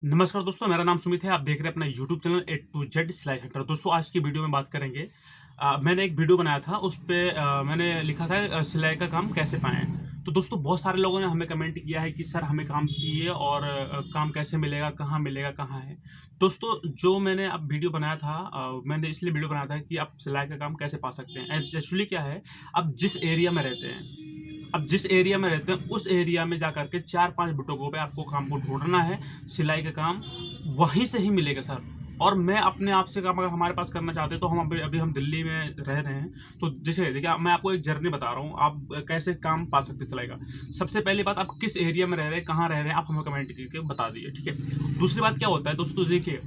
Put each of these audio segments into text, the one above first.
नमस्कार दोस्तों, मेरा नाम सुमित है। आप देख रहे हैं अपना YouTube channel A to Z slash hunter. दोस्तों, आज की वीडियो में बात करेंगे। मैंने एक वीडियो बनाया था, उस पे मैंने लिखा था सिलाई का काम कैसे पाएँ। तो दोस्तों, बहुत सारे लोगों ने हमें कमेंट किया है कि सर हमें काम चाहिए और काम कैसे मिलेगा, मिलेगा, कहाँ है। दोस्तों, जो मैंने अब वीडियो बनाया था, मैंने इसलिए वीडियो बनाया था कि आप सिलाई का काम कैसे पा सकते हैं। एक्चुअली क्या है, अब जिस एरिया में रहते हैं, उस एरिया में जाकर के 4-5 बुटीकों पे आपको काम को ढूँढना है। सिलाई का काम वहीं से ही मिलेगा सर। और मैं अपने आप से काम अगर हमारे पास करना चाहते हैं तो हम अभी अभी हम दिल्ली में रह रहे हैं। तो जैसे देखिए, मैं आपको एक जर्नी बता रहा हूँ, आप कैसे काम पा सकते हैं सिलाई का। सबसे पहली बात, आप किस एरिया में रह रहे हैं, कहाँ रह रहे हैं, आप हमें कमेंट करके बता दीजिए, ठीक है। दूसरी बात क्या होता है दोस्तों, देखिए,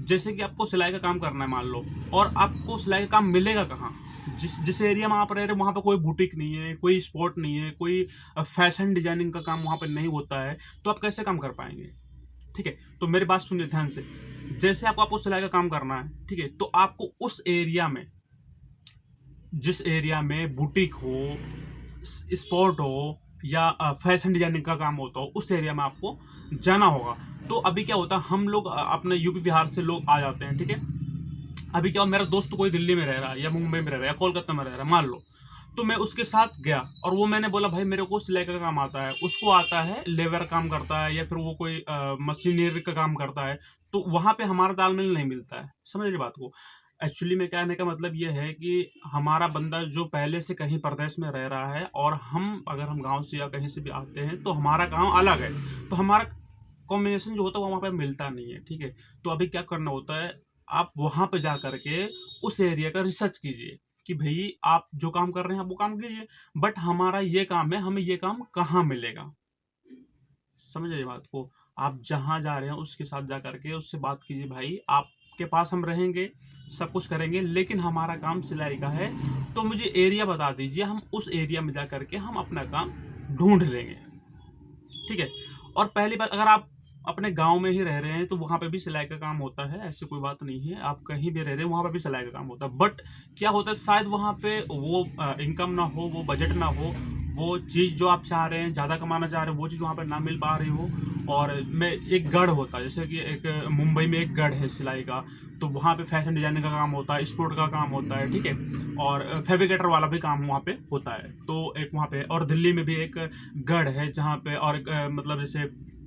जैसे कि आपको सिलाई का काम करना है मान लो, और आपको सिलाई का काम मिलेगा कहाँ। जिस जिस एरिया में आप रह रहे हैं वहाँ पे कोई बुटीक नहीं है, कोई स्पॉट नहीं है, कोई फैशन डिजाइनिंग का काम वहाँ पे नहीं होता है, तो आप कैसे काम कर पाएंगे। ठीक है, तो मेरी बात सुनिए ध्यान से। जैसे आपको सिलाई का काम करना है, ठीक है, तो आपको उस एरिया में, जिस एरिया में बुटीक हो, स्पॉट हो, या फैशन डिजाइनिंग का काम होता हो, उस एरिया में आपको जाना होगा। तो अभी क्या होता है, हम लोग अपने यूपी बिहार से लोग आ जाते हैं, ठीक है। अभी क्या हो, मेरा दोस्त कोई दिल्ली में रह रहा है, या मुंबई में रह रहा है, या कोलकाता में रह रहा है मान लो। तो मैं उसके साथ गया और वो मैंने बोला भाई मेरे को सिलाई का काम आता है, उसको आता है लेबर काम करता है, या फिर वो कोई मशीनरी का काम करता है। तो वहां पे हमारा तालमेल नहीं मिलता है, समझ रही बात को। एक्चुअली में कहने का मतलब ये है कि हमारा बंदा जो पहले से कहीं प्रदेश में रह रहा है, और हम अगर हम गांव से या कहीं से भी आते हैं तो हमारा काम अलग है। तो हमारा कॉम्बिनेशन जो होता है वो वहाँ पे मिलता नहीं है, ठीक है। तो अभी क्या करना होता है, आप वहाँ पे जा करके उस एरिया का रिसर्च कीजिए कि भाई आप जो काम कर रहे हैं आप वो काम कीजिए, बट हमारा ये काम है, हमें ये काम कहाँ मिलेगा। समझ रहे बात को। आप जहाँ जा रहे हैं उसके साथ जा करके उससे बात कीजिए, भाई आपके पास हम रहेंगे, सब कुछ करेंगे, लेकिन हमारा काम सिलाई का है, तो मुझे एरिया बता दीजिए, हम उस एरिया में जा करके हम अपना काम ढूंढ लेंगे, ठीक है। और पहली बात, अगर आप अपने गांव में ही रह रहे हैं तो वहां पे भी सिलाई का काम होता है, ऐसी कोई बात नहीं है। आप कहीं भी रह रहे हैं वहां पे भी सिलाई का काम होता है, बट क्या होता है, शायद वहां पे वो इनकम ना हो, वो बजट ना हो, वो चीज़ जो आप चाह रहे हैं, ज़्यादा कमाना चाह रहे हैं, वो चीज़ वहाँ पर ना मिल पा रही हो। और मैं एक गढ़ होता है, जैसे कि एक मुंबई में एक गढ़ है सिलाई का, तो वहाँ पे फैशन डिजाइनिंग का काम होता है, स्पोर्ट का काम होता है, ठीक है। और फैब्रिकेटर वाला भी काम वहाँ पे होता है। तो एक वहाँ पे, और दिल्ली में भी एक गढ़ है जहाँ पे, और एक मतलब जैसे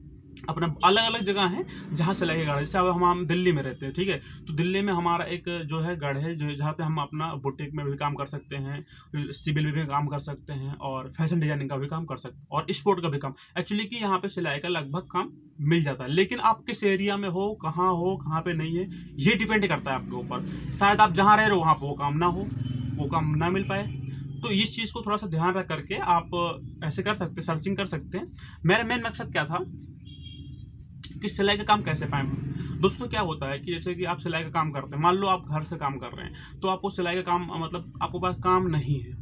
अपना अलग अलग जगह है जहाँ सिलाई का गढ़ है। जैसे अब हम दिल्ली में रहते हैं, ठीक है, तो दिल्ली में हमारा एक जो है गढ़ है, जो जहाँ पे हम अपना बुटीक में भी काम कर सकते हैं, सिविल में भी काम कर सकते हैं, और फैशन डिजाइनिंग का भी काम कर सकते हैं, और स्पोर्ट का भी काम। एक्चुअली कि यहाँ पे सिलाई का लगभग काम मिल जाता है, लेकिन आप किस एरिया में हो, कहाँ पे नहीं है, ये डिपेंड करता है आपके ऊपर। शायद आप जहाँ रह रहे हो वहाँ पर वो काम ना हो, वो काम ना मिल पाए। तो इस चीज़ को थोड़ा सा ध्यान रख करके आप ऐसे कर सकते हैं, सर्चिंग कर सकते हैं। मेरा मेन मकसद क्या था कि सिलाई का काम कैसे पाएँ। दोस्तों, क्या होता है कि जैसे कि आप सिलाई का काम करते हैं, मान लो आप घर से काम कर रहे हैं, तो आपको सिलाई का काम मतलब आपके पास काम नहीं है,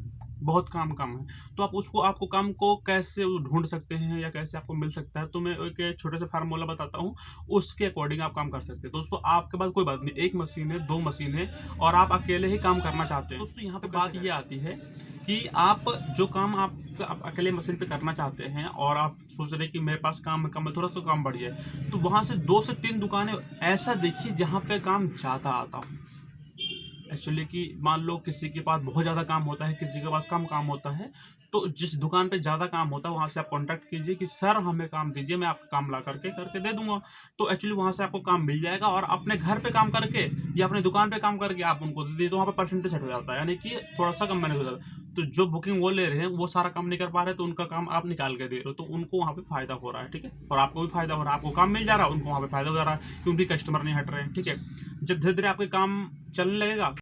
बहुत काम कम है, तो आपको काम को कैसे ढूंढ सकते हैं, या कैसे आपको मिल सकता है। तो मैं एक छोटे से फार्मूला बताता हूँ, उसके अकॉर्डिंग आप काम कर सकते हैं। दोस्तों, आपके पास कोई बात नहीं, एक मशीन है, 2 मशीन है, और आप अकेले ही काम करना चाहते हैं। दोस्तों, यहाँ पे बात ये आती है कि आप जो काम आप अकेले मशीन पे करना चाहते हैं, और आप सोच रहे हैं कि मेरे पास काम कम है, थोड़ा सा काम बढ़ जाए, तो वहाँ से 2 से 3 दुकानें ऐसा देखिए जहाँ पे काम ज़्यादा आता हो। एक्चुअली कि मान लो किसी के पास बहुत ज़्यादा काम होता है, किसी के पास कम काम होता है, तो जिस दुकान पे ज़्यादा काम होता है वहाँ से आप कॉन्टैक्ट कीजिए कि सर हमें काम दीजिए, मैं आपका काम ला करके दे दूंगा। तो एक्चुअली वहाँ से आपको काम मिल जाएगा, और अपने घर पे काम करके या अपने दुकान पे काम करके आप उनको दे दिए, तो वहाँ पर परसेंटेज सेट हो जाता है, यानी कि थोड़ा सा कम मैनेज हो जाता है। तो जो बुकिंग वो ले रहे हैं वो सारा काम नहीं कर पा रहे, तो उनका काम आप निकाल के दे रहे हो, तो उनको वहाँ पे फायदा हो रहा है, ठीक है, और आपको भी फायदा हो रहा है। आपको काम मिल जा रहा है, उनको वहाँ पे फायदा हो जा रहा है, क्योंकि कस्टमर नहीं हट रहे हैं, ठीक है। जब धीरे धीरे आपके काम चलने लगेगा